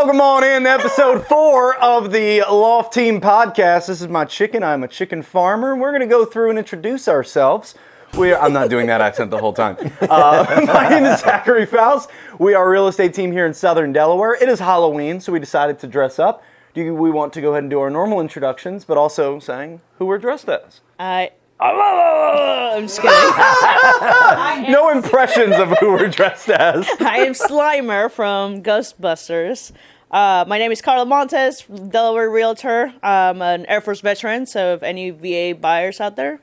Welcome on in to episode 4 of the Loft Team podcast. This is my chicken. I'm a chicken farmer. We're going to go through and introduce ourselves. I'm not doing that accent the whole time. My name is Zachary Faust. We are a real estate team here in Southern Delaware. It is Halloween, so we decided to dress up. We want to go ahead and do our normal introductions, but also saying who we're dressed as. I'm just kidding. No impressions of who we're dressed as. I am Slimer from Ghostbusters. My name is Carla Montes, Delaware realtor. I'm an Air Force veteran, so if any VA buyers out there,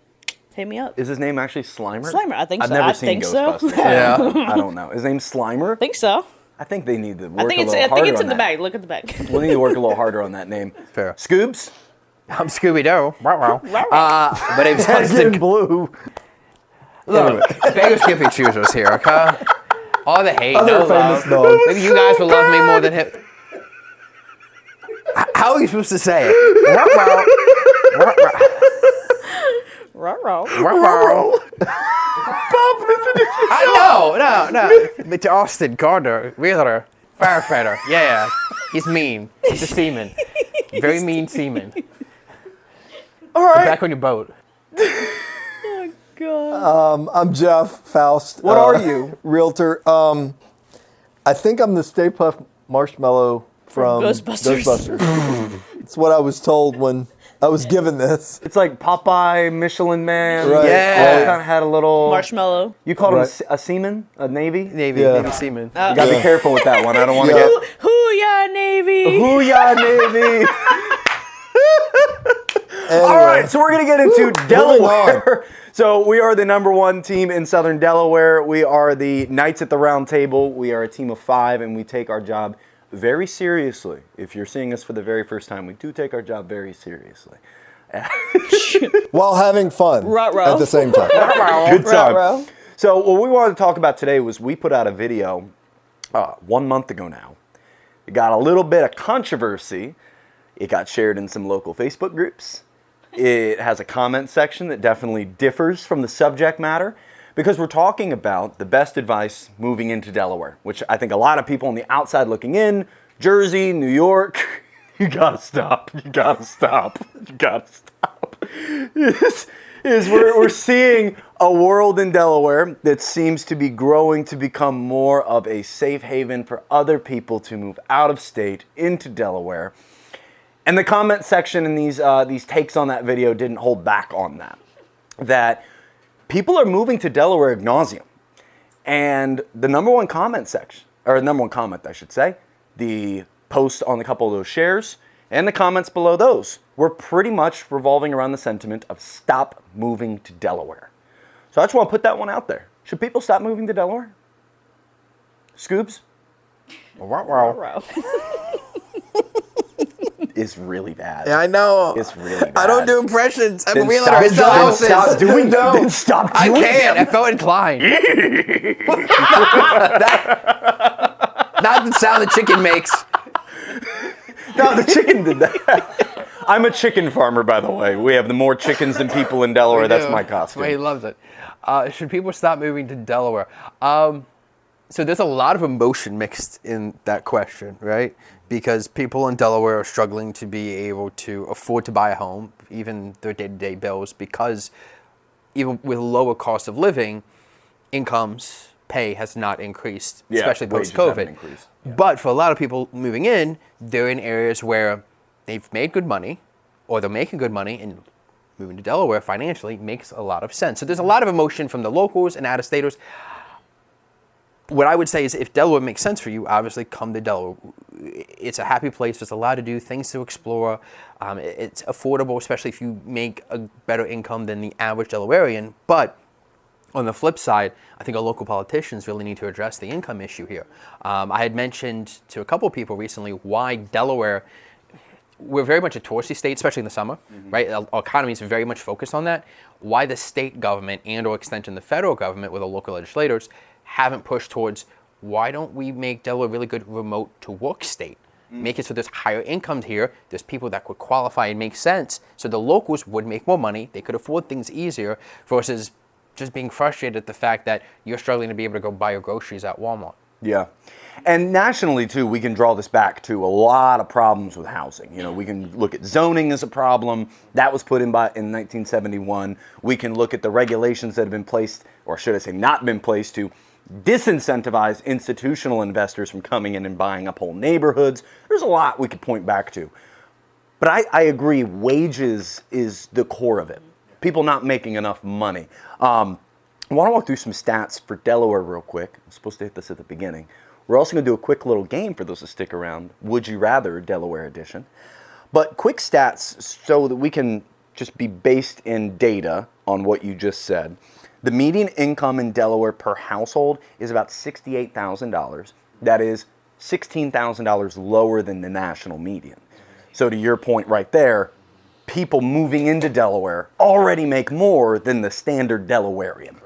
hit me up. Is his name actually Slimer? Slimer, I think so. I've never seen Ghostbusters. So. Yeah. I don't know. His name's Slimer? I think so. I think they need to work I think it's in the bag. Look at the bag. We'll need to work a little harder on that name. Fair. Scoobs? I'm Scooby-Doo. My name's Hudson Blue. Look, beggars can't be choosers here, okay? All the hate, Other no famous love. dogs. Maybe you guys will love me more than him. How are you supposed to say it? I know, no. Mr. Austin Gardner, realtor, firefighter. Yeah, he's mean. He's a seaman. Very mean seaman. All right. Get back on your boat. Oh, God. I'm Jeff Faust. What are you? Realtor. I think I'm the Stay Puft Marshmallow from Ghostbusters. It's what I was told when I was given this. It's like Popeye, Michelin Man. Right. Yeah. Kind of had a little... Marshmallow. You called him Right. a seaman? A Navy? Navy seaman. You gotta be careful with that one. I don't want to get... Hoo-yah, Navy. Hoo-yah, Navy! Anyway, All right, so we're going to get into Delaware. So we are the #1 team in Southern Delaware. We are the Knights at the Round Table. We are a team of 5, and we take our job very seriously. If you're seeing us for the very first time, we do take our job very seriously. while having fun Ruh-roh. at the same time. Good time. Ruh-roh. So what we wanted to talk about today was we put out a video 1 month ago now. It got a little bit of controversy. It got shared in some local Facebook groups. It has a comment section that definitely differs from the subject matter because we're talking about the best advice moving into Delaware, which I think a lot of people on the outside looking in, Jersey, New York, you gotta stop. We're seeing a world in Delaware that seems to be growing to become more of a safe haven for other people to move out of state into Delaware. And the comment section and these takes on that video didn't hold back on that. That people are moving to Delaware ad nauseum. And the #1 comment section, or #1 comment, I should say, the post on a couple of those shares, and the comments below those were pretty much revolving around the sentiment of stop moving to Delaware. So I just want to put that one out there. Should people stop moving to Delaware? Scoobs? Ruh-roh. Is really bad. Yeah, I know. It's really bad. I don't do impressions. I'm a Then realtor. I sell houses. stop doing Then stop I doing can't. them. I felt inclined. Not the sound the chicken makes. No, the chicken did that. I'm a chicken farmer, by the way. We have more chickens than people in Delaware. That's my costume. He loves it. Should people stop moving to Delaware? So there's a lot of emotion mixed in that question, right? Because people in Delaware are struggling to be able to afford to buy a home, even their day-to-day bills, because even with lower cost of living, incomes, pay has not increased, especially wages post-COVID. haven't increased. Yeah. But for a lot of people moving in, they're in areas where they've made good money, or they're making good money, and moving to Delaware financially makes a lot of sense. So there's a lot of emotion from the locals and out-of-staters. What I would say is if Delaware makes sense for you, obviously come to Delaware. It's a happy place. There's a lot to do, things to explore. It's affordable, especially if you make a better income than the average Delawarean. But on the flip side, I think our local politicians really need to address the income issue here. I had mentioned to a couple of people recently why Delaware, we're very much a touristy state, especially in the summer, right? Our economy is very much focused on that. Why the state government and or extension the federal government with our local legislators haven't pushed towards why don't we make Delaware a really good remote to work state? Make it so there's higher incomes here, there's people that could qualify and make sense, so the locals would make more money, they could afford things easier versus just being frustrated at the fact that you're struggling to be able to go buy your groceries at Walmart. Yeah. And nationally, too, we can draw this back to a lot of problems with housing. You know, we can look at zoning as a problem. That was put in in 1971. We can look at the regulations that have been placed, or should I say not been placed, to disincentivize institutional investors from coming in and buying up whole neighborhoods. There's a lot we could point back to. But I agree, wages is the core of it. People not making enough money. I want to walk through some stats for Delaware real quick. I'm supposed to hit this at the beginning. We're also going to do a quick little game for those that stick around. Would you rather, Delaware edition. But quick stats so that we can just be based in data on what you just said. The median income in Delaware per household is about $68,000. That is $16,000 lower than the national median. So to your point right there, people moving into Delaware already make more than the standard Delawarean.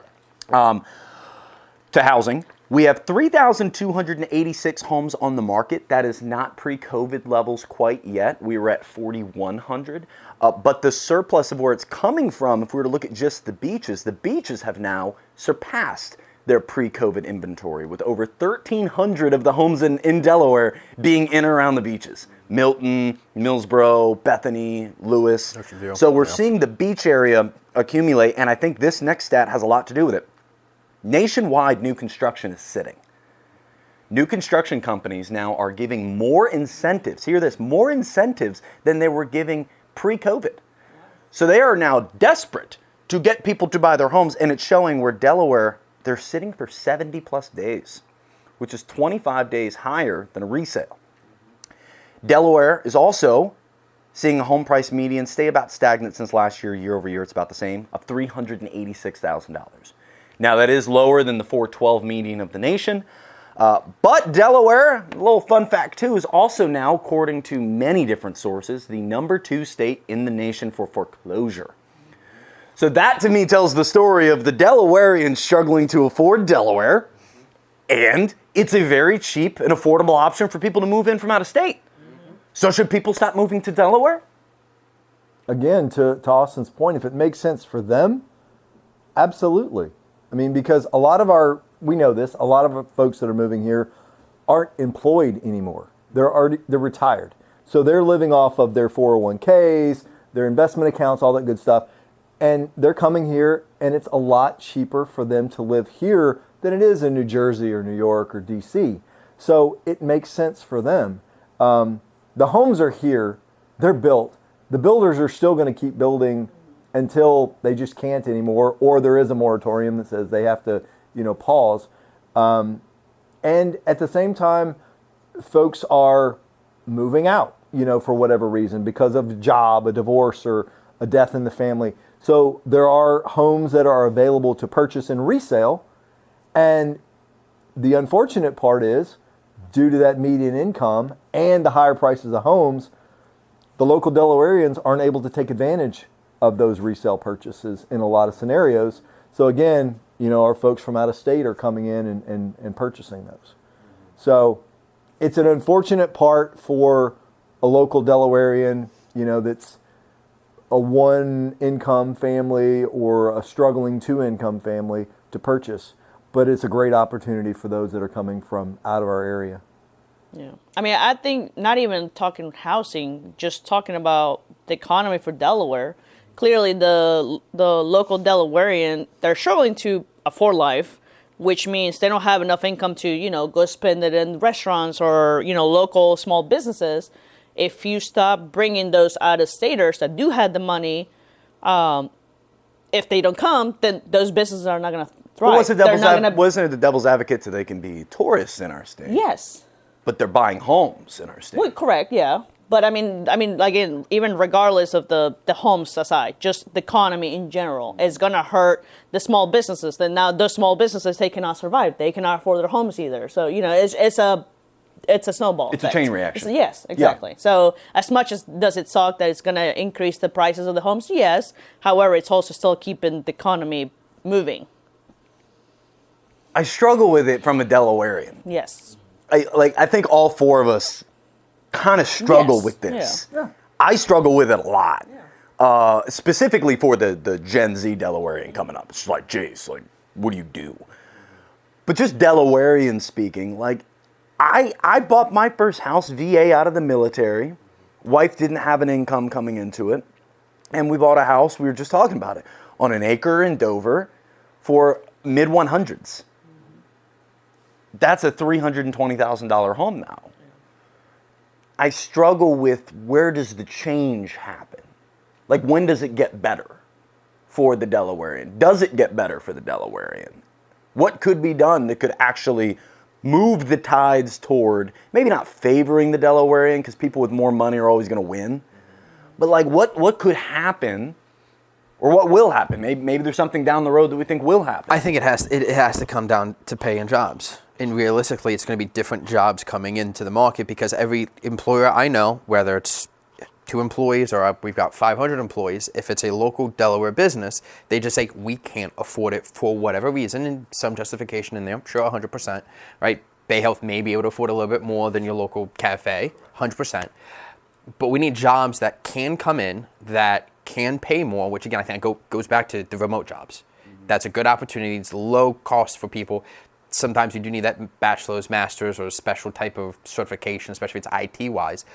To housing, we have 3,286 homes on the market. That is not pre-COVID levels quite yet. We were at 4,100. But the surplus of where it's coming from, if we were to look at just the beaches have now surpassed their pre-COVID inventory, with over 1,300 of the homes in Delaware being in and around the beaches. Milton, Millsboro, Bethany, Lewis. So we're seeing the beach area accumulate, and I think this next stat has a lot to do with it. Nationwide, new construction is sitting. New construction companies now are giving more incentives, hear this, more incentives than they were giving pre-COVID. So they are now desperate to get people to buy their homes, and it's showing where Delaware, they're sitting for 70 plus days, which is 25 days higher than a resale. Delaware is also seeing a home price median stay about stagnant since last year. Year over year, it's about the same, of $386,000. Now, that is lower than the 412 median of the nation. But Delaware, a little fun fact too, is also now, according to many different sources, the #2 state in the nation for foreclosure. So that to me tells the story of the Delawareans struggling to afford Delaware. And it's a very cheap and affordable option for people to move in from out of state. So should people stop moving to Delaware? Again, to Austin's point, if it makes sense for them, absolutely. I mean, because we know this, a lot of our folks that are moving here aren't employed anymore. They're retired. So they're living off of their 401ks, their investment accounts, all that good stuff. And they're coming here, and it's a lot cheaper for them to live here than it is in New Jersey or New York or DC. So it makes sense for them. The homes are here, they're built. The builders are still going to keep building until they just can't anymore, or there is a moratorium that says they have to, pause. And at the same time, folks are moving out, for whatever reason, because of a job, a divorce, or a death in the family. So there are homes that are available to purchase and resale. And the unfortunate part is, due to that median income and the higher prices of homes, the local Delawareans aren't able to take advantage of those resale purchases in a lot of scenarios. So again, our folks from out of state are coming in and purchasing those. So it's an unfortunate part for a local Delawarean, that's a one income family or a struggling 2-income family to purchase. But it's a great opportunity for those that are coming from out of our area. Yeah. I mean, I think not even talking housing, just talking about the economy for Delaware. Clearly, the local Delawarean, they're struggling to afford life, which means they don't have enough income to, go spend it in restaurants or, local small businesses. If you stop bringing those out-of-staters that do have the money, if they don't come, then those businesses are not going to thrive. Wasn't it the devil's advocate so they can be tourists in our state? Yes. But they're buying homes in our state. Well, correct, yeah. But I mean, again, even regardless of the homes aside, just the economy in general is going to hurt the small businesses. Then now those small businesses, they cannot survive. They cannot afford their homes either. So, it's a snowball It's effect. a chain reaction. Yes, exactly. Yeah. So as much as does it suck that it's going to increase the prices of the homes? Yes. However, it's also still keeping the economy moving. I struggle with it from a Delawarean. Yes. I think all four of us kind of struggle with this. Yeah. I struggle with it a lot. Yeah. Specifically for the Gen Z Delawarean coming up. It's like, geez, what do you do? But just Delawarean speaking, like I bought my first house VA out of the military. Wife didn't have an income coming into it. And we bought a house, we were just talking about it, on an acre in Dover for mid 100s. That's a $320,000 home now. I struggle with, where does the change happen? Like, when does it get better for the Delawarean? Does it get better for the Delawarean? What could be done that could actually move the tides toward, maybe not favoring the Delawarean, because people with more money are always going to win, but like, what could happen, or what will happen? Maybe there's something down the road that we think will happen. I think it has to come down to pay and jobs. And realistically, it's going to be different jobs coming into the market, because every employer I know, whether it's 2 employees or we've got 500 employees, if it's a local Delaware business, they just say, we can't afford it for whatever reason, and some justification in there, I'm sure 100%, right? Bay Health may be able to afford a little bit more than your local cafe, 100%. But we need jobs that can come in, that can pay more, which again, I think goes back to the remote jobs. That's a good opportunity. It's low cost for people. Sometimes you do need that bachelor's, master's, or a special type of certification, especially if it's IT-wise.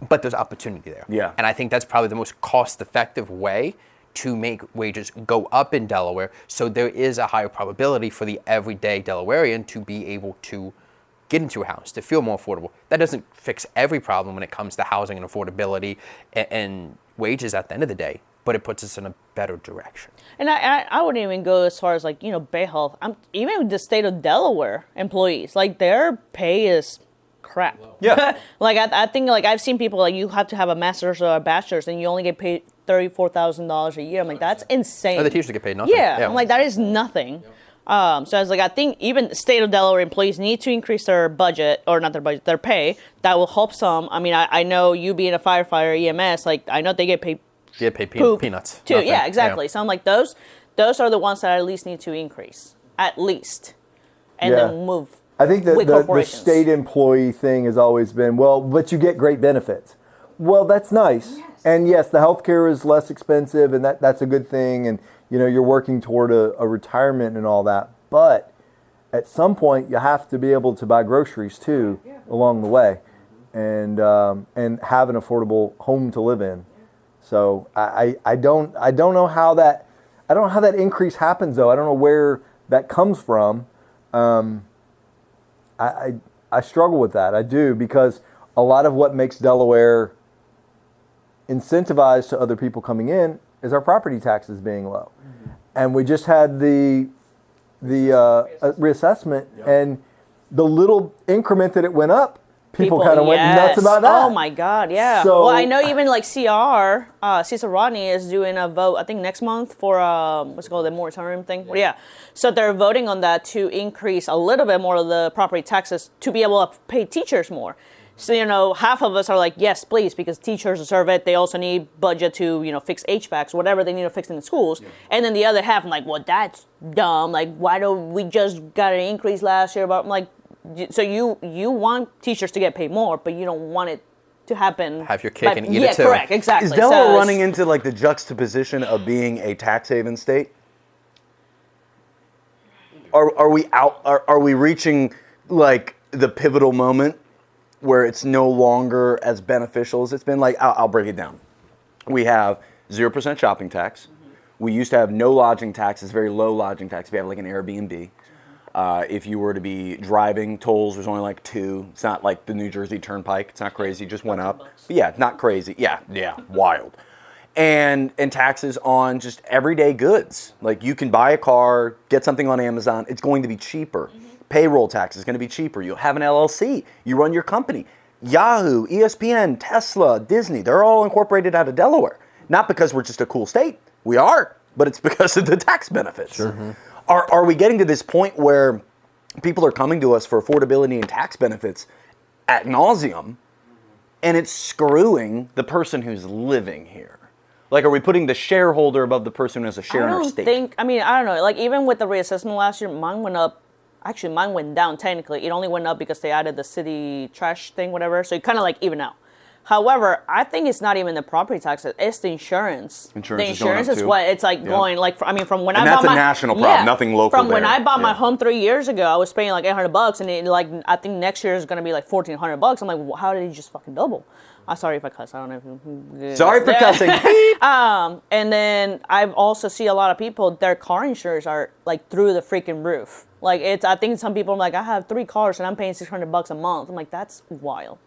But there's opportunity there. Yeah. And I think that's probably the most cost-effective way to make wages go up in Delaware. So there is a higher probability for the everyday Delawarean to be able to get into a house, to feel more affordable. That doesn't fix every problem when it comes to housing and affordability and wages at the end of the day, but it puts us in a better direction. And I wouldn't even go as far as like, Bay Health. Even the state of Delaware employees, like their pay is crap. Yeah. Like I think like I've seen people like you have to have a master's or a bachelor's and you only get paid $34,000 a year. I'm like, that's insane. Oh, the teachers get paid nothing. Yeah. I'm like, that is nothing. So I was like, I think even the state of Delaware employees need to increase their budget, or not their budget, their pay. That will help some. I mean, I know you being a firefighter, EMS, like I know they get paid. You get paid peanuts. Too. Nothing. Yeah, exactly. Yeah. So I'm like, those are the ones that at least need to increase, at least, and then move. I think that the state employee thing has always been, well, but you get great benefits. Well, that's nice. Yes. And yes, the healthcare is less expensive, and that's a good thing. And, you're working toward a retirement and all that. But at some point, you have to be able to buy groceries, too, along the way, and have an affordable home to live in. So I don't know how that increase happens, though. I don't know where that comes from. I struggle with that. I do, because a lot of what makes Delaware incentivized to other people coming in is our property taxes being low. Mm-hmm. And we just had the reassessment, and the little increment that it went up, people kind of went nuts about that. Oh my God, yeah. So, well, I know even like Cesar Rodney is doing a vote, I think next month for what's it called, the moratorium thing. Yeah. Well, yeah. So they're voting on that to increase a little bit more of the property taxes to be able to pay teachers more. So, half of us are like, yes, please, because teachers deserve it. They also need budget to, fix HVACs, whatever they need to fix in the schools. Yeah. And then the other half, I'm like, well, that's dumb. Like, why don't we just got an increase last year? But I'm like, so you want teachers to get paid more, but you don't want it to happen. Have your cake and eat it too. Yeah, correct, exactly. Is Delaware running into like the juxtaposition of being a tax haven state? Are we reaching like the pivotal moment where it's no longer as beneficial as it's been? Like, I'll break it down. We have 0% shopping tax. Mm-hmm. We used to have no lodging taxes, very low lodging tax if you have like an Airbnb. If you were to be driving, tolls was only like 2. It's not like the New Jersey Turnpike. It's not crazy. It just went up. But yeah, not crazy. Yeah, wild. And taxes on just everyday goods. Like you can buy a car, get something on Amazon. It's going to be cheaper. Mm-hmm. Payroll tax is going to be cheaper. You'll have an LLC. You run your company. Yahoo, ESPN, Tesla, Disney, they're all incorporated out of Delaware. Not because we're just a cool state. We are, but it's because of the tax benefits. Sure. Mm-hmm. Are we getting to this point where people are coming to us for affordability and tax benefits ad nauseum, and it's screwing the person who's living here? Like, are we putting the shareholder above the person who has a share in our state? I don't know. Like, even with the reassessment last year, mine went up. Actually, mine went down technically. It only went up because they added the city trash thing, whatever. So it kind of like even out. However, I think it's not even the property taxes; it's the insurance. Insurance the is going insurance up is too. what it's like Yeah. going like. I mean, from when And I that's bought a my national problem, nothing local From when there. I bought my Yeah. home 3 years ago, I was paying like $800, and I think next year is going to be like $1,400. I'm like, well, how did it just fucking double? I'm sorry if I cuss. I don't know if Sorry for cussing. And then I've also see a lot of people, their car insurance are like through the freaking roof. Like I think some people are like, I have 3 cars and I'm paying $600 a month. I'm like, that's wild.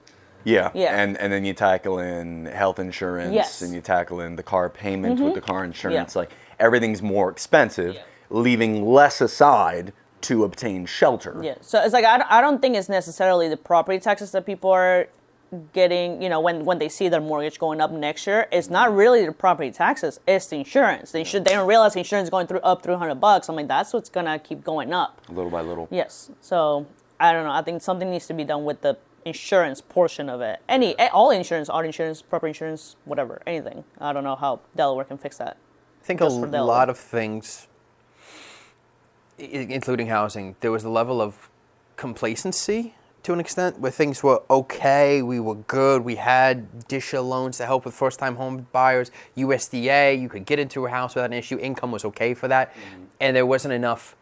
Yeah. Yeah. And then you tackle in health insurance, Yes. and you tackle in the car payment with the car insurance. Yeah. Like everything's more expensive, leaving less aside to obtain shelter. Yeah. So it's like, I don't think it's necessarily the property taxes that people are getting, when they see their mortgage going up next year. It's not really the property taxes, it's the insurance. They don't realize the insurance is going up $300. I'm like, that's what's gonna keep going up. Little by little. Yes. So I don't know. I think something needs to be done with the insurance portion of it. All insurance, auto insurance, property insurance, whatever, anything. I don't know how Delaware can fix that. I think Just a for Delaware. lot of things, including housing, there was a level of complacency to an extent where things were okay, we were good, we had DSHA loans to help with first-time home buyers, USDA, you could get into a house without an issue, income was okay for that, and there wasn't enough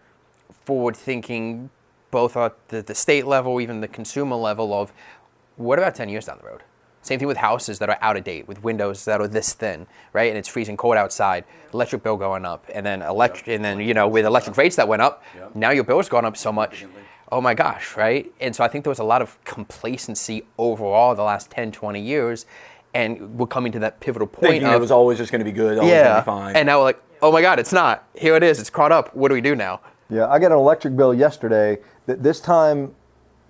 forward-thinking, both at the state level, even the consumer level of, what about 10 years down the road? Same thing with houses that are out of date, with windows that are this thin, right? And it's freezing cold outside, electric bill going up, and then with electric rates that went up, now your bill's gone up so much. Oh my gosh, right? And so I think there was a lot of complacency overall the last 10, 20 years, and we're coming to that pivotal point Thinking it was always just going to be good, always going to be fine. And now we're like, oh my God, it's not. Here it is, it's caught up. What do we do now? Yeah, I got an electric bill yesterday that this time,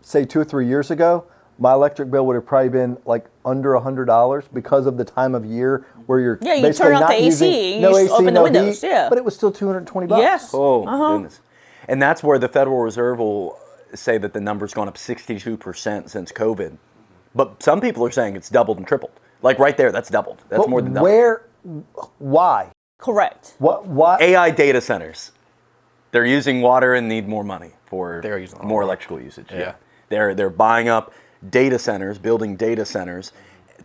say 2 or 3 years ago, my electric bill would have probably been like under $100 because of the time of year where you're Yeah, you basically turn off not the AC, using you no just AC, open the no windows, heat, yeah. but it was still $220. Yes. Oh, goodness. And that's where the Federal Reserve will say that the number's gone up 62% since COVID. But some people are saying it's doubled and tripled. Like right there, that's doubled. That's But more than doubled. why? Correct. Why? AI data centers. They're using water and need more money for They're using more water. electrical usage. Yeah. They're buying up data centers, building data centers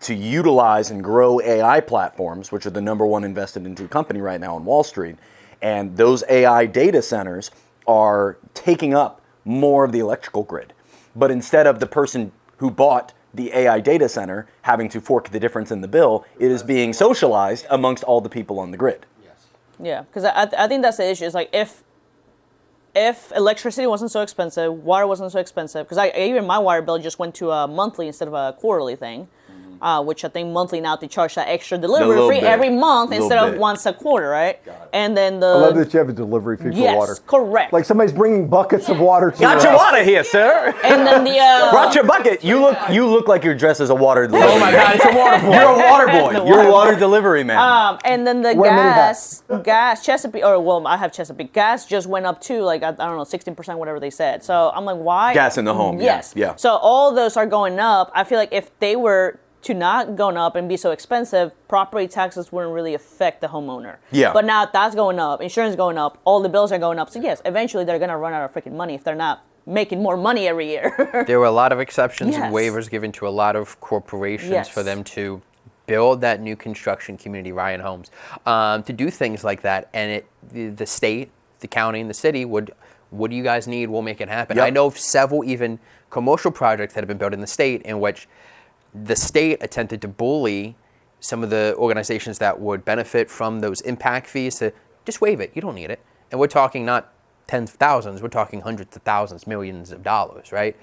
to utilize and grow AI platforms, which are the number one invested into company right now on Wall Street. And those AI data centers are taking up more of the electrical grid. But instead of the person who bought the AI data center having to fork the difference in the bill, it is being socialized amongst all the people on the grid. Yeah, because I think that's the issue. It's like if electricity wasn't so expensive, water wasn't so expensive, because even my water bill just went to a monthly instead of a quarterly thing, which I think monthly now they charge that extra delivery little fee bit. every month Little instead of bit. once a quarter, right? And then I love that you have a delivery fee yes, for water. correct. Like somebody's bringing buckets of water to Got your your house. water here, sir. and then the Brought your bucket. You look like you're dressed as a water delivery. Oh my God, it's a water boy. You're a water boy. The You're a water water delivery man. and then the Wear a mini gas Chesapeake, or well, I have Chesapeake. Gas just went up too, like I don't know, 16%, whatever they said. So I'm like, why? Gas in the home. Yes. Yeah. So all those are going up. I feel like if they were to not going up and be so expensive, property taxes wouldn't really affect the homeowner. Yeah. But now that's going up, insurance is going up, all the bills are going up. So yes, eventually they're gonna run out of freaking money if they're not making more money every year. There were a lot of exceptions and Yes. waivers given to a lot of corporations Yes. for them to build that new construction community, Ryan Homes, to do things like that. And the state, the county, and the city would, what do you guys need? We'll make it happen. Yep. I know of several even commercial projects that have been built in the state in which the state attempted to bully some of the organizations that would benefit from those impact fees to just waive it. You don't need it. And we're talking not tens of thousands, we're talking hundreds of thousands, millions of dollars, right?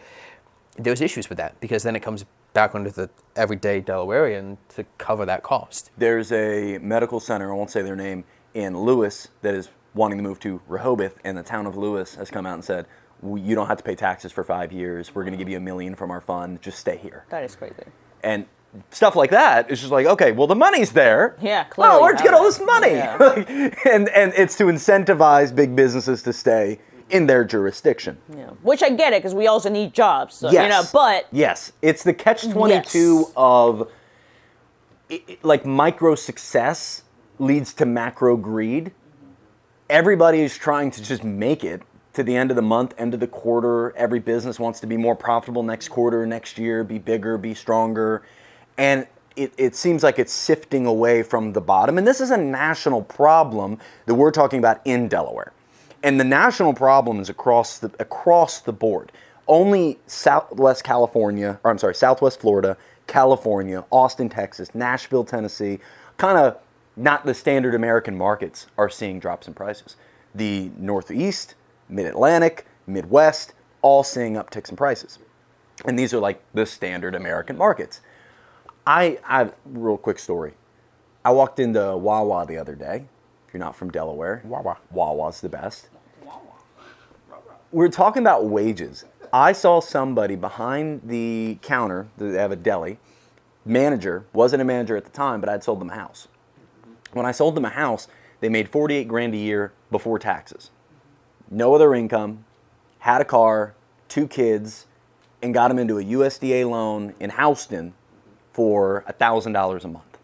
There's issues with that because then it comes back onto the everyday Delawarean to cover that cost. There's a medical center, I won't say their name, in Lewis that is wanting to move to Rehoboth, and the town of Lewis has come out and said, you don't have to pay taxes for 5 years. We're going to give you $1 million from our fund. Just stay here. That is crazy. And stuff like that is just like, okay, well, the money's there. Yeah, clearly. Oh, where'd you get all this money? Yeah. and it's to incentivize big businesses to stay in their jurisdiction. Yeah. Which I get it because we also need jobs. So, Yes. but yes, it's the catch-22 Yes. of like micro success leads to macro greed. Everybody is trying to just make it to the end of the month, end of the quarter. Every business wants to be more profitable next quarter, next year, be bigger, be stronger. And it seems like it's sifting away from the bottom. And this is a national problem that we're talking about in Delaware. And the national problem is across the board. Only Southwest Florida, California, Austin, Texas, Nashville, Tennessee, kind of not the standard American markets are seeing drops in prices. The Northeast, Mid-Atlantic, Midwest, all seeing upticks in prices. And these are like the standard American markets. Real quick story. I walked into Wawa the other day. If you're not from Delaware, Wawa's the best. We're talking about wages. I saw somebody behind the counter, they have a deli, manager, wasn't a manager at the time, but I'd sold them a house. When I sold them a house, they made $48,000 a year before taxes. No other income, had a car, 2 kids, and got them into a USDA loan in Houston for $1,000 a month.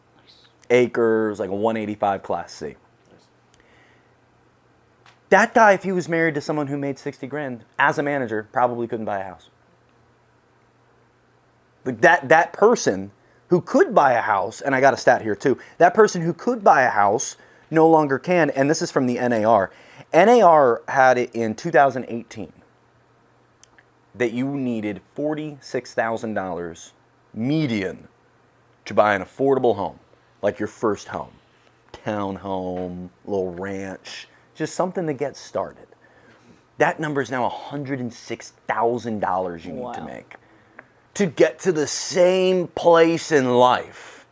Acres, like a 185 Class C. That guy, if he was married to someone who made $60,000 as a manager, probably couldn't buy a house. Like that person who could buy a house, and I got a stat here too, that person who could buy a house no longer can, and this is from the NAR. NAR had it in 2018 that you needed $46,000 median to buy an affordable home, like your first home, townhome, little ranch, just something to get started. That number is now $106,000 you need to make to get to the same place in life.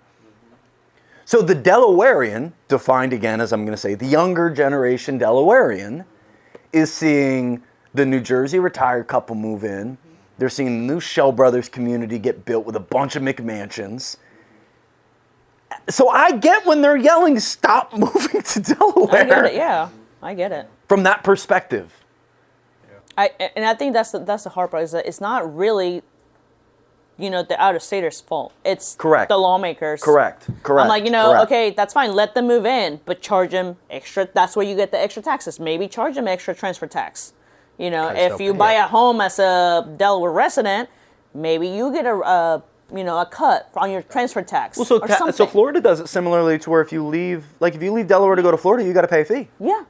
So the Delawarean, defined again as I'm going to say, the younger generation Delawarean, is seeing the New Jersey retired couple move in. They're seeing the new Shell Brothers community get built with a bunch of McMansions. So I get when they're yelling, stop moving to Delaware. I get it, yeah. I get it. From that perspective. I think that's the hard part, is that it's not really, the out-of-staters' fault. It's Correct. The lawmakers. Correct. I'm like, Correct. okay, that's fine. Let them move in, but charge them extra. That's where you get the extra taxes. Maybe charge them extra transfer tax. If you buy a home as a Delaware resident, maybe you get a cut on your transfer tax. Well, so Florida does it similarly to where if you leave Delaware to go to Florida, you got to pay a fee. Yeah.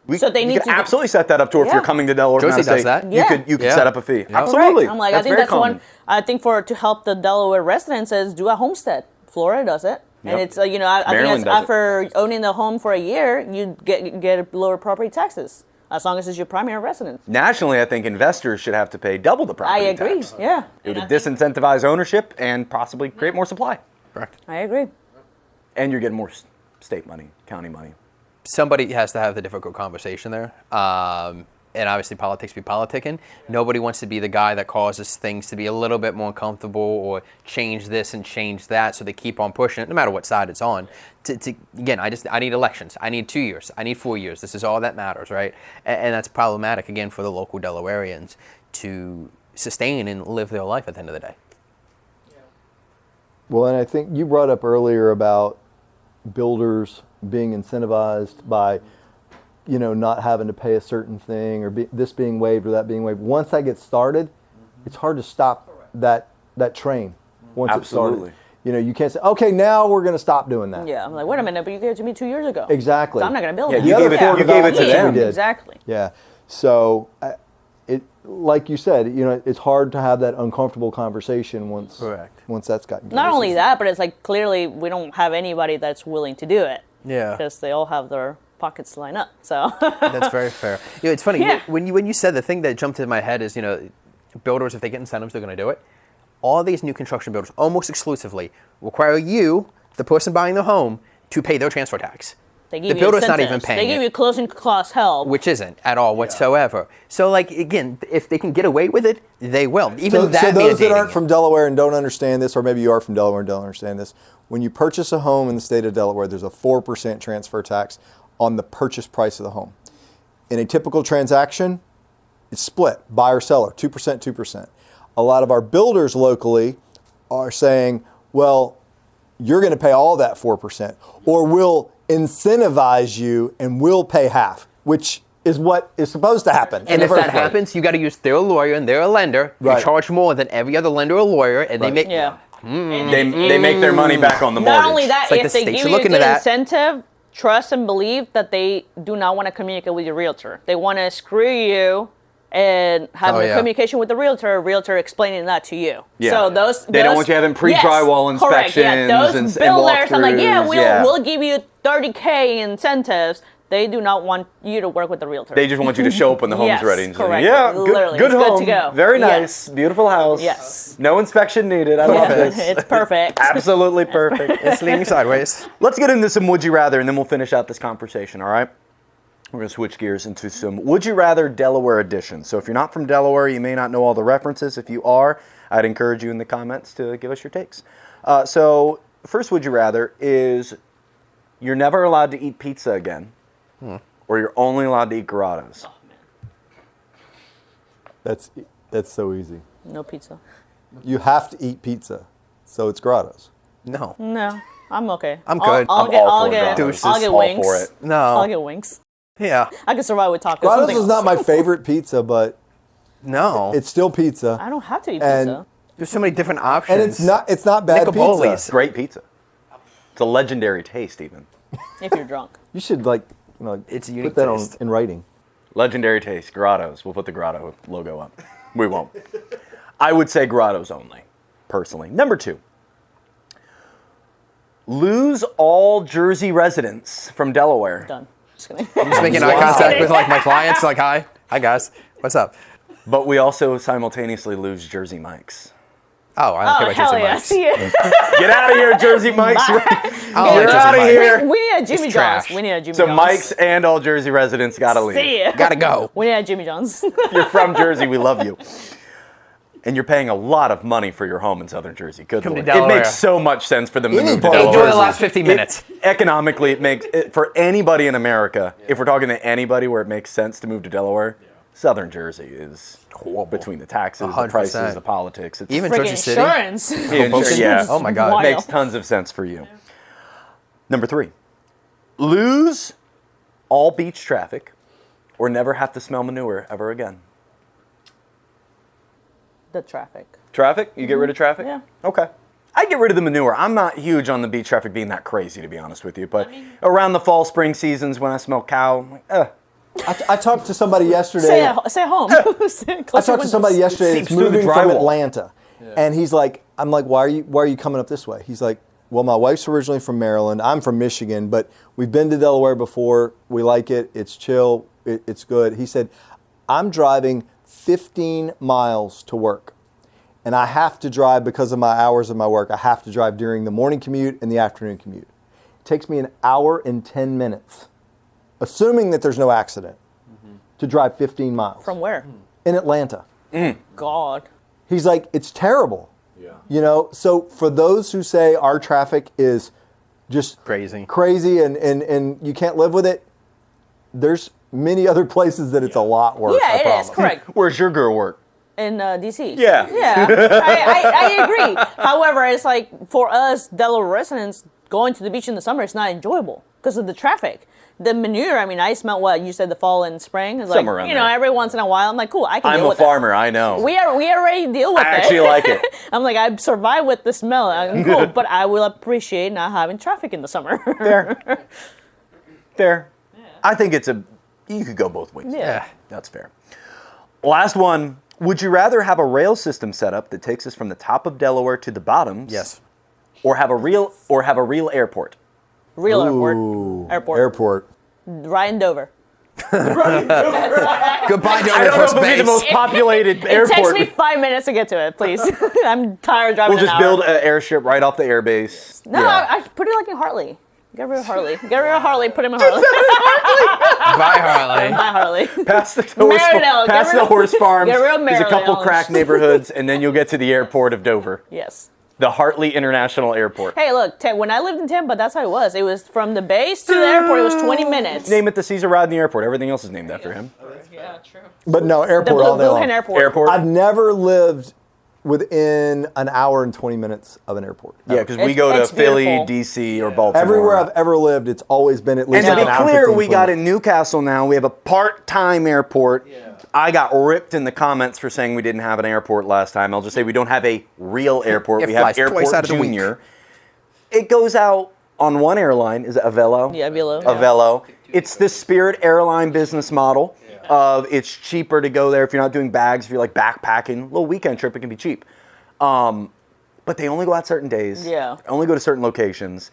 You could absolutely set that up to where if you're coming to Delaware from out of Josie does state, that. you could set up a fee. Yeah. Absolutely. Right. I'm like, I think that's one. I think to help the Delaware residents is do a homestead. Florida does it, and it's I think after owning the home for a year, you get lower property taxes as long as it's your primary residence. Nationally, I think investors should have to pay double the property tax. I agree. Yeah. It would disincentivize ownership and possibly create more supply. Correct. I agree. And you're getting more state money, county money. Somebody has to have the difficult conversation there. And obviously politics be politicking. Nobody wants to be the guy that causes things to be a little bit more comfortable or change this and change that, so they keep on pushing it, no matter what side it's on. Again, I need elections. I need 2 years. I need 4 years. This is all that matters, right? And that's problematic, again, for the local Delawareans to sustain and live their life at the end of the day. Well, and I think you brought up earlier about builders being incentivized by, not having to pay a certain thing, or this being waived or that being waived. Once that gets started, it's hard to stop that train once Absolutely. it's started. You can't say, okay, now we're going to stop doing that. Yeah, I'm like, wait a minute, but you gave it to me 2 years ago. Exactly. So I'm not going to build Yeah, it. you gave it to them. Exactly. Yeah. So, like you said, it's hard to have that uncomfortable conversation once that's gotten going. Not only that, but it's like clearly we don't have anybody that's willing to do it. Yeah. Because they all have their pockets lined up. So That's very fair. It's funny, Yeah. when you said, the thing that jumped into my head is, builders, if they get incentives, they're going to do it. All these new construction builders, almost exclusively, require you, the person buying the home, to pay their transfer tax. they give The you builder's not incentives. even paying They give it. you closing cost help. Which isn't at all whatsoever. So, again, if they can get away with it, they will. Even So that those that aren't mandating from Delaware and don't understand this, or maybe you are from Delaware and don't understand this, when you purchase a home in the state of Delaware, there's a 4% transfer tax on the purchase price of the home. In a typical transaction, it's split, buyer seller, 2%, 2%. A lot of our builders locally are saying, well, you're going to pay all that 4%, or we'll incentivize you and we'll pay half, which is what is supposed to happen. And if that happens, you got to use their lawyer and they're a lender. Right. You charge more than every other lender or lawyer, and they make. Yeah. They make their money back on the mortgage. Not only that, It's like if the they state give should you a look into good that. incentive, trust and believe that they do not want to communicate with your realtor. They want to screw you and have Oh, a yeah. communication with the realtor explaining that to you. Yeah. So They don't want you having pre-drywall correct, yeah. inspections Those and builders, I'm like, yeah, walkthroughs, we'll give you $30K incentives. They do not want you to work with the realtor. They just want you to show up when the home's Yes, ready. And say, correct. yeah, Literally, good it's good home. to go. Very Yes. nice. Beautiful house. Yes. No inspection needed. I love this. It's perfect. Absolutely perfect. It's leaning sideways. Let's get into some Would You Rather, and then we'll finish out this conversation, all right? We're going to switch gears into some Would You Rather Delaware edition. So if you're not from Delaware, you may not know all the references. If you are, I'd encourage you in the comments to give us your takes. So first Would You Rather is you're never allowed to eat pizza again, or you're only allowed to eat Grottos. That's so easy. No pizza. You have to eat pizza, so it's Grottos. No. No, I'm okay. I'm good. I'll I'm get, all I'll for get, Grottos. I'll get All wings. for it. No. I'll get wings. Yeah. I can survive with tacos. Grottos something is not else. my favorite pizza, but No. it's still pizza. I don't have to eat And- pizza. There's so many different options. And it's not bad Nicoboli's. pizza. Great pizza. It's a legendary taste, even. If you're drunk. You should It's a unique put that taste. in writing. Legendary taste, Grottos. We'll put the Grotto logo up. We won't. I would say Grottos only, personally. Number 2. Lose all Jersey residents from Delaware. Done. Just kidding. I'm just making eye contact with like my clients, like, hi guys, what's up? But we also simultaneously lose Jersey Mikes. Oh, I don't Oh, care about hell Jersey yeah. Mike's. See you. Get out of here, Jersey Mikes. I don't like You're Jersey outta Mike's. here. We need a Jimmy John's. trash. We need a Jimmy So John's. Mikes and all Jersey residents gotta leave. See ya. Gotta go. We need a Jimmy John's. You're from Jersey, we love you. And you're paying a lot of money for your home in Southern Jersey. Good Come to Lord. It Delaware. makes so much sense for them to Any move to part of Delaware. Enjoy the last 15 minutes. Economically, it makes for anybody in America. If we're talking to anybody where it makes sense to move to Delaware, Southern Jersey is between the taxes, the 100%. prices, the politics. It's Even Freaking Jersey City. insurance. the insurance, yeah. Oh my God. Wild. Makes tons of sense for you. Number 3, lose all beach traffic, or never have to smell manure ever again. The traffic. Traffic? You get rid of traffic? Yeah. Okay. I get rid of the manure. I'm not huge on the beach traffic being that crazy, to be honest with you. But around the fall, spring seasons, when I smell cow, I'm like, ugh. I talked to somebody yesterday. Stay home. I talked to somebody yesterday seeps that's through the moving from drywall. Atlanta, and he's like, "I'm like, why are you coming up this way?" He's like, "Well, my wife's originally from Maryland. I'm from Michigan, but we've been to Delaware before. We like it. It's chill. It's good." He said, "I'm driving 15 miles to work, and I have to drive because of my hours of my work. I have to drive during the morning commute and the afternoon commute. It takes me an hour and 10 minutes." Assuming that there's no accident, to drive 15 miles. From where? In Atlanta. God. He's like, it's terrible. Yeah. You know, so for those who say our traffic is just Crazy. and you can't live with it, there's many other places that it's a lot worse. Yeah, I it promise. is. Correct. Where's your girl work? In D.C. Yeah. Yeah. I agree. However, it's like for us Delaware residents, going to the beach in the summer is not enjoyable because of the traffic. The manure, I mean, I smell what you said, the fall and spring. It's like, Somewhere around you know, there. every once in a while, I'm like, cool, I can I'm deal a with farmer, I know. We already deal with I it. actually like it. I'm like, I survive with the smell. I'm cool, but I will appreciate not having traffic in the summer. Fair. I think you could go both ways. Yeah. That's fair. Last one. Would you rather have a rail system set up that takes us from the top of Delaware to the bottoms? Yes. Or have a real airport? Real Ooh, airport. Airport. Ryan Dover. Goodbye, I Dover don't know for if it'll be space. the most populated It airport. takes me 5 minutes to get to it, please. I'm tired of driving We'll just an hour. build an airship right off the airbase. No, Yeah. I put it like in Hartley. Get rid of Hartley. Get rid of Hartley. Put him in Hartley. Bye, Harley. Bye, Hartley. Past the Marinelle, get past rid the of- horse farms. get rid of There's a couple Marinelle. crack neighborhoods, and then you'll get to the airport of Dover, Yes. the Hartley International Airport. Hey, look, when I lived in Tampa, that's how it was. It was from the base to the airport. It was 20 minutes. Name it the Caesar Rod in the airport. Everything else is named after him. Yeah, true. But no, The airport all day Blue long. Hen Airport. Airport. I've never lived within an hour and 20 minutes of an airport. Yeah, because we go to It's Philly, beautiful. D.C., or Baltimore. Everywhere I've ever lived, it's always been at least And to like be an hour clear, 15, we 20 got minutes. in Newcastle now. We have a part-time airport. I got ripped in the comments for saying we didn't have an airport last time. I'll just say we don't have a real airport. It We have flies twice Airport out of the week. Junior. It goes out on one airline. Is it Avelo? Yeah, Velo. Avelo. It's the Spirit airline business model of it's cheaper to go there if you're not doing bags, if you're like backpacking. A little weekend trip, it can be cheap. But they only go out certain days. Yeah. Only go to certain locations.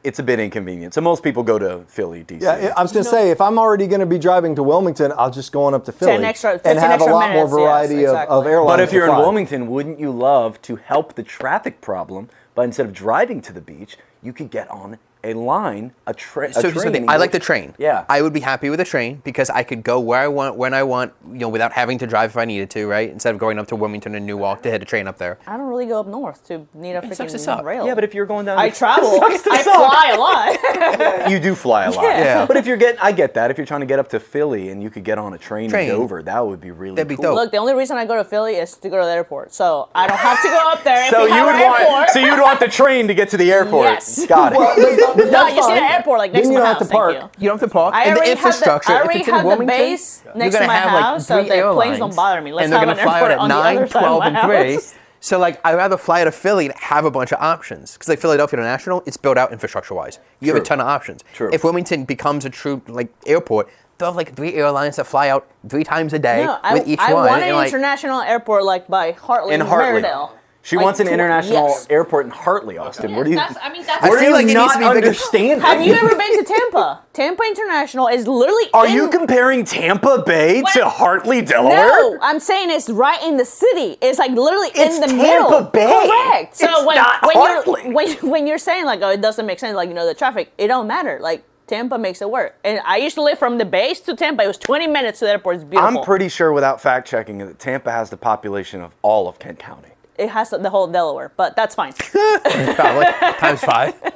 It's a bit inconvenient. So most people go to Philly, DC. Yeah, I was going to say, if I'm already going to be driving to Wilmington, I'll just go on up to Philly 15 and have a extra lot more minutes, variety yes, of exactly. airlines. But if to you're in fly. Wilmington, wouldn't you love to help the traffic problem by instead of driving to the beach, you could get on a line, a train. So here's the thing. I like the train. Yeah. I would be happy with a train because I could go where I want, when I want, without having to drive if I needed to, right? Instead of going up to Wilmington and Newark to hit a train up there. I don't really go up north to need a sucks to freaking suck. rail. Yeah, but if you're going down, I travel. I fly a lot. You do fly a lot. Yeah. But if I get that. If you're trying to get up to Philly and you could get on a train in Dover, that would be really That'd be cool. dope. Look, the only reason I go to Philly is to go to the airport, so I don't have to go up there. So if we have an airport. so you'd want the train to get to the airport. Yes. Got it. No, you see the airport like next Then to you my don't have house. to park. Thank you. You don't have to park. I And the already have the, infrastructure, I if already it's in have the Wilmington, base you're next gonna to my have like house, so 3 the planes airlines, don't bother me. Let's and they're have gonna an fly out airport at on the 9, other side 12, of my and 3. house. So like, I'd rather fly to Philly and have a bunch of options because like Philadelphia International, it's built out infrastructure-wise. You have a True. ton of options. True. If Wilmington becomes a true like airport, they'll have like 3 airlines that fly out 3 times a day No, with each I one. want and, an like, international airport like by Hartley, In Hartley. Maryville. She Like, wants an international yes. airport in Hartley, Austin. What do you? That's I What are feel you like it needs not to be bigger. understanding? Have you ever been to Tampa? Tampa International is literally. Are in, you comparing Tampa Bay to Hartley, Delaware? No, I'm saying it's right in the city. It's like literally It's in the Tampa middle. Bay. Correct. So It's when not when Hartley. when you're saying like, oh, it doesn't make sense, like the traffic, it don't matter. Like Tampa makes it work. And I used to live from the base to Tampa. It was 20 minutes to the airport. It's beautiful. I'm pretty sure, without fact checking, that Tampa has the population of all of Kent County. It has the whole Delaware, but that's fine. probably times 5.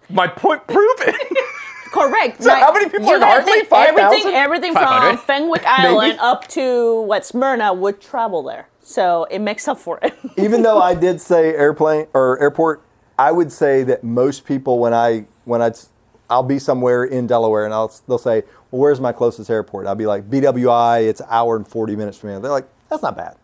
My point proven. Correct. So how many people are in Hartley? 5,000? Everything from 500? Fenwick Island up to Smyrna would travel there. So it makes up for it. Even though I did say airplane or airport, I would say that most people I'll be somewhere in Delaware and they'll say, well, where's my closest airport? I'll be like, BWI, it's an hour and 40 minutes from here. They're like, that's not bad.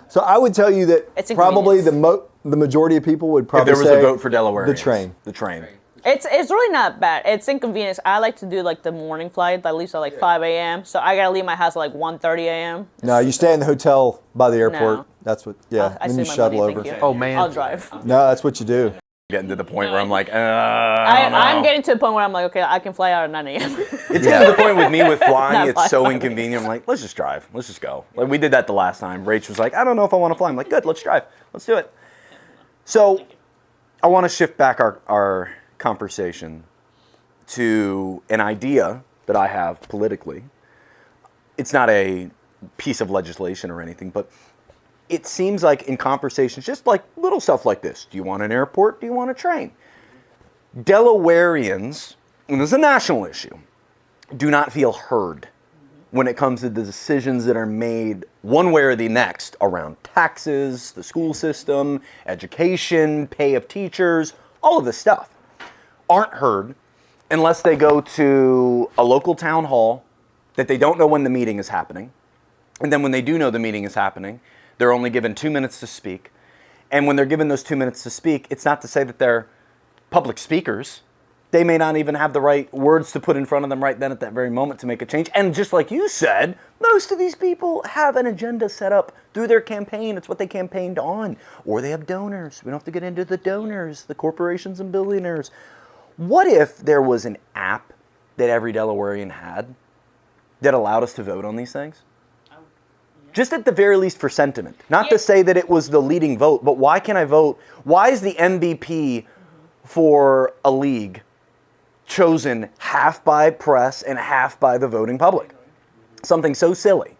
So I would tell you that It's probably inconvenience. the majority of people would If probably there was say a vote for Delaware, the train. The train. It's really not bad. It's inconvenience. I like to do like the morning flight that leaves at like 5 a.m. So I gotta leave my house at like 1:30 a.m. No, you stay in the hotel by the airport. No. That's what. Yeah, I then you save my shuttle money, over. thank you. Oh, man. I'll drive. No, that's what you do. Getting to the point where I'm like, I don't know. I'm getting to the point where I'm like, okay, I can fly out at 9 a.m. It's getting to the point with me with flying. Not It's so flying. inconvenient. I'm like, let's just drive. Let's just go. Like we did that the last time. Rach was like, I don't know if I want to fly. I'm like, good, let's drive. Let's do it. So I want to shift back our conversation to an idea that I have politically. It's not a piece of legislation or anything, but it seems like in conversations, just like little stuff like this. Do you want an airport? Do you want a train? Delawareans, and this is a national issue, do not feel heard when it comes to the decisions that are made one way or the next around taxes, the school system, education, pay of teachers, all of this stuff aren't heard unless they go to a local town hall that they don't know when the meeting is happening. And then when they do know the meeting is happening, they're only given 2 minutes to speak. And when they're given those 2 minutes to speak, it's not to say that they're public speakers. They may not even have the right words to put in front of them right then at that very moment to make a change. And just like you said, most of these people have an agenda set up through their campaign. It's what they campaigned on. Or they have donors. We don't have to get into the donors, the corporations and billionaires. What if there was an app that every Delawarean had that allowed us to vote on these things? Just at the very least for sentiment. Not to say that it was the leading vote, but why can I vote? Why is the MVP for a league chosen half by press and half by the voting public? Something so silly.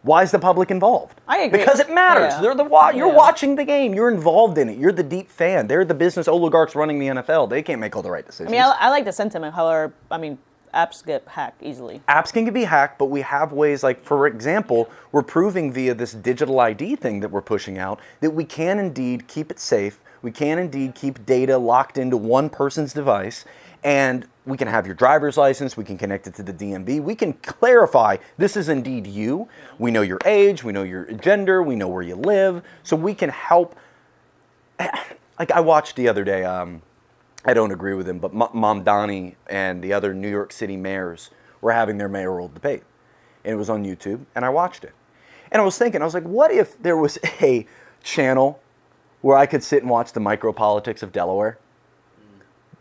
Why is the public involved? I agree. Because it matters. Yeah. You're watching the game. You're involved in it. You're the deep fan. They're the business oligarchs running the NFL. They can't make all the right decisions. I mean, I like the sentiment. However, I mean, apps get hacked easily. Apps can be hacked, but we have ways like, for example, we're proving via this digital ID thing that we're pushing out that we can indeed keep it safe. We can indeed keep data locked into one person's device, and we can have your driver's license, we can connect it to the DMV, we can clarify this is indeed you. We know your age, we know your gender, we know where you live, so we can help. Like I watched the other day, I don't agree with him, but Mamdani and the other New York City mayors were having their mayoral debate. And it was on YouTube, and I watched it. And I was thinking, I was like, what if there was a channel where I could sit and watch the micropolitics of Delaware?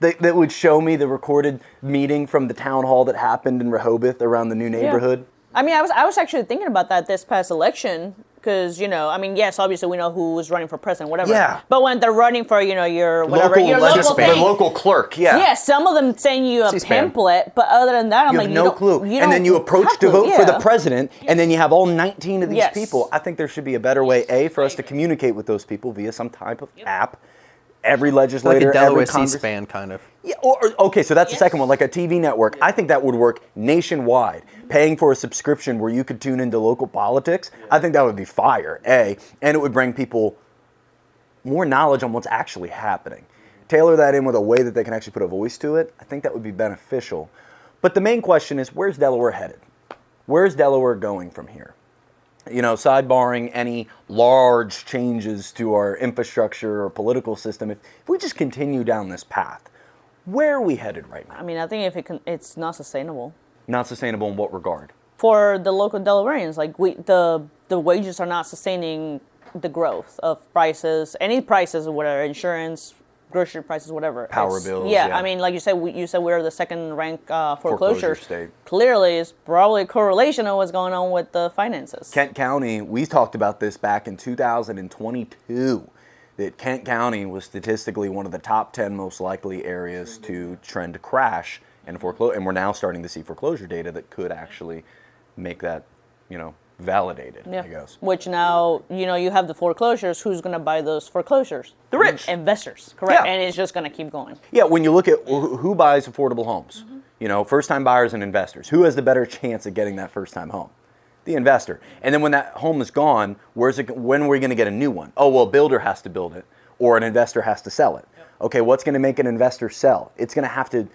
That would show me the recorded meeting from the town hall that happened in Rehoboth around the new neighborhood. Yeah. I mean, I was actually thinking about that this past election because, I mean, yes, obviously we know who was running for president, whatever. Yeah. But when they're running for, your whatever, your local the thing. local clerk, yeah. Yeah, some of them send you a C-SPAN. pamphlet, but other than that, I'm You like, have no clue. And then you approach to vote for the president, and then you have all 19 of these Yes. people. I think there should be a better way, for us to communicate with those people via some type of app. Every legislator, Like a Delaware every Congress. C-SPAN kind of. Yeah, okay, so that's the second one, like a TV network. I think that would work nationwide. Paying for a subscription where you could tune into local politics, I think that would be fire, A. And it would bring people more knowledge on what's actually happening. Tailor that in with a way that they can actually put a voice to it. I think that would be beneficial. But the main question is, where's Delaware headed? Where's Delaware going from here? Sidebarring any large changes to our infrastructure or political system, if we just continue down this path, where are we headed right now? I mean, I think it's not sustainable. Not sustainable in what regard? For the local Delawareans, like the wages are not sustaining the growth of prices, any prices or whatever, insurance, grocery prices, whatever. Power bills. Yeah, I mean, like you said, we're the second rank foreclosure state. Clearly, it's probably a correlation of what's going on with the finances. Kent County, we talked about this back in 2022, that Kent County was statistically one of the top 10 most likely areas to trend to crash and foreclose. And we're now starting to see foreclosure data that could actually make that, validated, I guess. Which now, you have the foreclosures. Who's going to buy those foreclosures? The rich. Investors, correct? Yeah. And it's just going to keep going. Yeah, when you look at who buys affordable homes, first-time buyers and investors, who has the better chance of getting that first-time home? The investor. And then when that home is gone, when are we going to get a new one? Oh, well, a builder has to build it, or an investor has to sell it. Yep. Okay, what's going to make an investor sell? It's going to have to,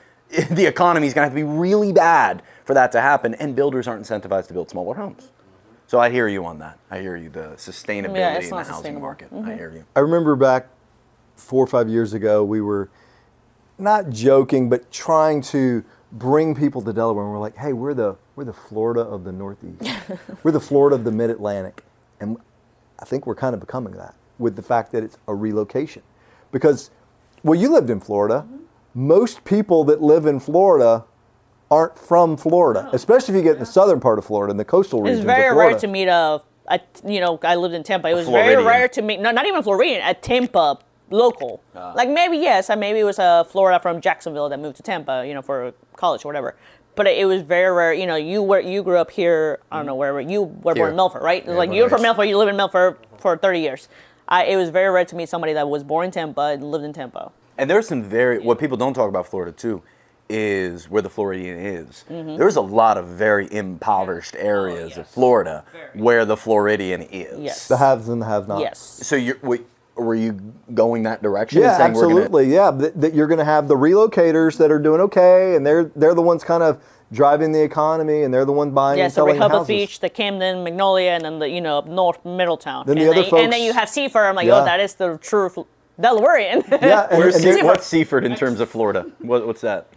the economy is going to have to be really bad for that to happen, and builders aren't incentivized to build smaller homes. So I hear you on that. I hear you, the sustainability in the housing market. I hear you. I remember back 4 or 5 years ago, we were not joking, but trying to bring people to Delaware. And we're like, hey, we're the Florida of the Northeast. We're the Florida of the Mid-Atlantic. And I think we're kind of becoming that with the fact that it's a relocation. Because, you lived in Florida. Most people that live in Florida aren't from Florida, especially if you get in the southern part of Florida, in the coastal regions It's very of Florida. rare to meet I lived in Tampa. It was very Floridian. rare to meet, no, not even Floridian, a Tampa local. Like maybe it was a Florida from Jacksonville that moved to Tampa, for college or whatever. But it was very rare. You grew up here. I don't know wherever you were born in Milford, right? It was like you were from Milford. You lived in Milford for 30 years. It was very rare to meet somebody that was born in Tampa and lived in Tampa. And there's some what people don't talk about Florida too, is where the Floridian is. There's a lot of very impoverished areas of Florida where the Floridian is. Yes. The haves and the have-nots. Yes. So were you going that direction? Yeah, and saying absolutely. That you're going to have the relocators that are doing okay, and they're the ones kind of driving the economy, and they're the ones buying and So selling Rehoboth houses. Beach, the Camden, Magnolia, and then the up north Middletown. Then the and other folks- and then you have Seaford. I'm like, Yeah. that is the true Delawarean. Yeah, and What's Seaford in terms of Florida? What's that?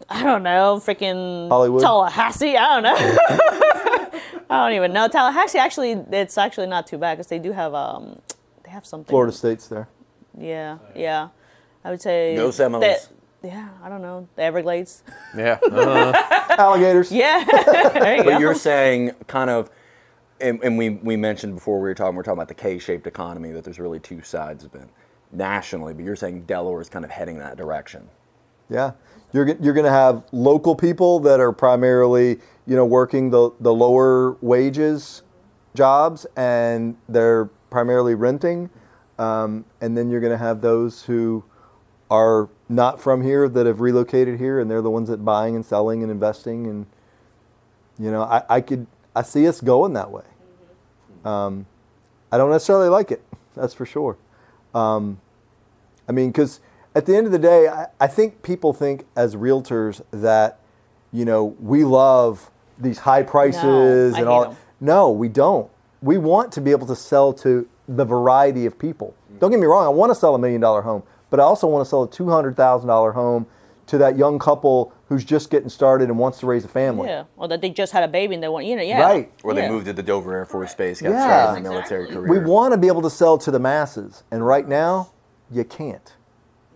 I don't know, freaking Hollywood? Tallahassee. I don't know. I don't even know. Tallahassee it's actually not too bad because they do have they have something. Florida State's there. Yeah. I would say No Seminoles. I don't know, the Everglades. Yeah. Alligators. Yeah. There you go. But you're saying kind of, and we mentioned before we're talking about the K-shaped economy, that there's really two sides of it nationally, but you're saying Delaware is kind of heading that direction. Yeah, you're going to have local people that are primarily, working the lower wages jobs, and they're primarily renting, and then you're going to have those who are not from here that have relocated here, and they're the ones that buying and selling and investing, and I see us going that way. I don't necessarily like it, that's for sure. Because at the end of the day, I think people think as realtors that, we love these high prices I and hate all. them. No, we don't. We want to be able to sell to the variety of people. Don't get me wrong, I want to sell $1 million home, but I also want to sell a $200,000 home to that young couple who's just getting started and wants to raise a family. Yeah, or that they just had a baby and they want, Right. Or they Yeah. moved to the Dover Air Force Base, got Yeah. started in their military career. We want to be able to sell to the masses, and right now, you can't.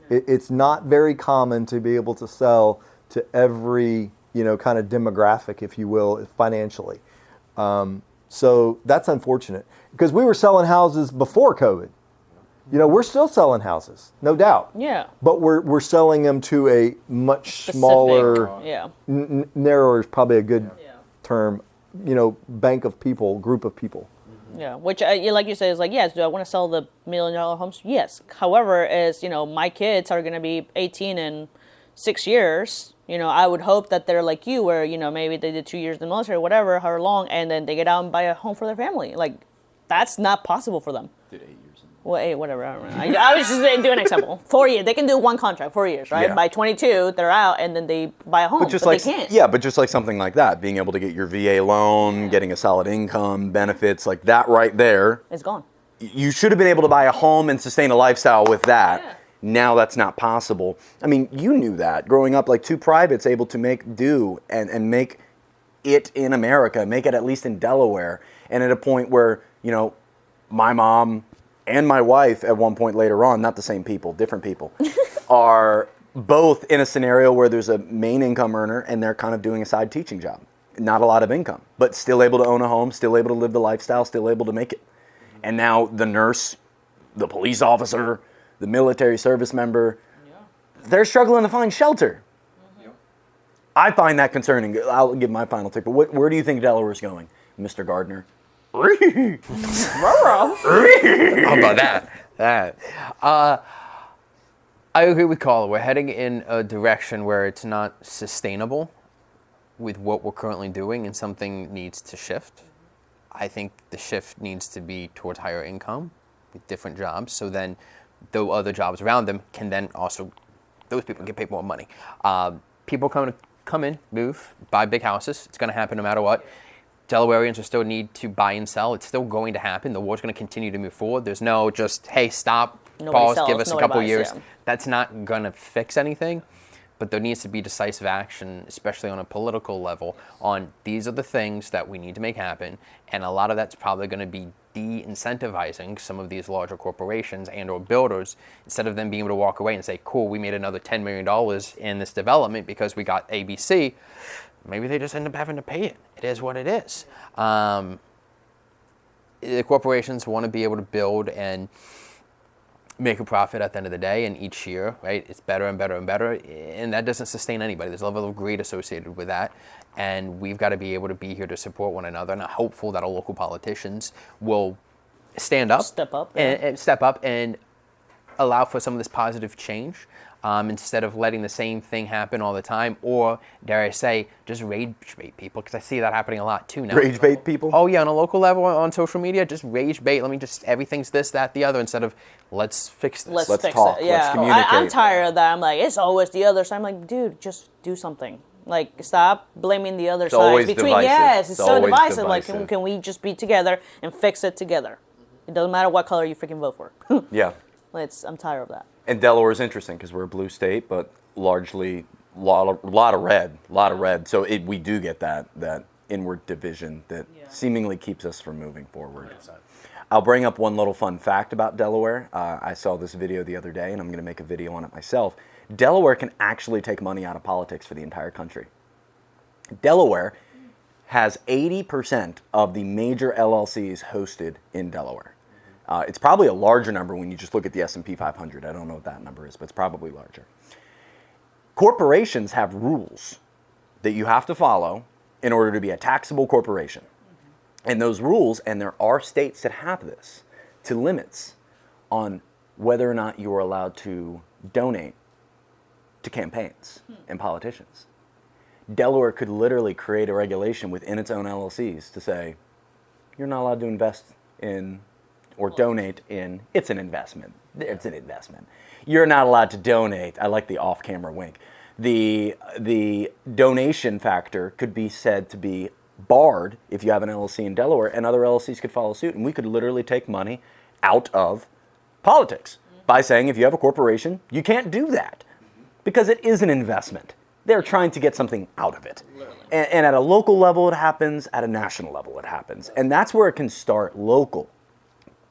It's not very common to be able to sell to every, kind of demographic, if you will, financially. So that's unfortunate, because we were selling houses before COVID. We're still selling houses, no doubt. Yeah. But we're selling them to a much Specific. smaller, Yeah. narrower is probably a good term, bank of people, group of people. Yeah, which, like you said, is like, yes, do I want to sell the $1 million homes? Yes. However, as, my kids are going to be 18 in 6 years, I would hope that they're like you, where, maybe they did 2 years in the military, whatever, however long, and then they get out and buy a home for their family. Like, that's not possible for them. Did 8 years. Well, hey, whatever, I don't know. I was just doing an example. 4 years. They can do one contract, 4 years, right? Yeah. By 22, they're out, and then they buy a home, but they can't. Yeah, but just like something like that, being able to get your VA loan, getting a solid income, benefits, like that right there. It's gone. You should have been able to buy a home and sustain a lifestyle with that. Yeah. Now that's not possible. I mean, you knew that growing up, like two privates able to make do and make it in America, make it at least in Delaware. And at a point where, my mom and my wife at one point later on, not the same people, different people, are both in a scenario where there's a main income earner and they're kind of doing a side teaching job. Not a lot of income, but still able to own a home, still able to live the lifestyle, still able to make it. And now the nurse, the police officer, the military service member, they're struggling to find shelter. I find that concerning. I'll give my final take, but where do you think Delaware's going, Mr. Gardner? How about that? I agree with Carla. We're heading in a direction where it's not sustainable with what we're currently doing, and something needs to shift. I think the shift needs to be towards higher income with different jobs, so then the other jobs around them can then also, those people get paid more money. People come in, move, buy big houses. It's going to happen no matter what. Delawareans will still need to buy and sell. It's still going to happen. The war's going to continue to move forward. There's no just, hey, stop, Nobody pause, sells, give us a nobody couple buys, years. yeah. That's not going to fix anything. But there needs to be decisive action, especially on a political level, on these are the things that we need to make happen. And a lot of that's probably going to be de-incentivizing some of these larger corporations and or builders, instead of them being able to walk away and say, cool, we made another $10 million in this development because we got ABC. Maybe they just end up having to pay it. It is what it is. The corporations want to be able to build and make a profit at the end of the day, and each year, right, it's better and better and better, and that doesn't sustain anybody. There's a level of greed associated with that, and we've got to be able to be here to support one another, and I'm hopeful that our local politicians will stand up, Step up, and step up and allow for some of this positive change, instead of letting the same thing happen all the time, or dare I say, just rage bait people, because I see that happening a lot too now. Rage bait people? Oh yeah, on a local level on social media, just rage bait. Everything's this, that, the other, instead of let's fix this. Let's fix talk, it. let's Yeah, communicate. I'm tired of that. I'm like, it's always the other side. I'm like, dude, just do something. Like, stop blaming the other side. always Between divisive. yes, it's It's so always divisive. Like, divisive. can we just be together and fix it together? It doesn't matter what color you freaking vote for. Yeah. I'm tired of that. And Delaware's interesting because we're a blue state, but largely lot of red. So we do get that inward division that seemingly keeps us from moving forward. I'll bring up one little fun fact about Delaware. I saw this video the other day, and I'm going to make a video on it myself. Delaware can actually take money out of politics for the entire country. Delaware has 80% of the major LLCs hosted in Delaware. It's probably a larger number when you just look at the S&P 500. I don't know what that number is, but it's probably larger. Corporations have rules that you have to follow in order to be a taxable corporation. And those rules, and there are states that have this, to limits on whether or not you are allowed to donate to campaigns and politicians. Delaware could literally create a regulation within its own LLCs to say, you're not allowed to invest in or donate in, it's an investment. It's an investment. You're not allowed to donate. I like the off-camera wink. The donation factor could be said to be barred if you have an LLC in Delaware, and other LLCs could follow suit, and we could literally take money out of politics by saying if you have a corporation, you can't do that because it is an investment. They're trying to get something out of it. And at a local level it happens, at a national level it happens. And that's where it can start local.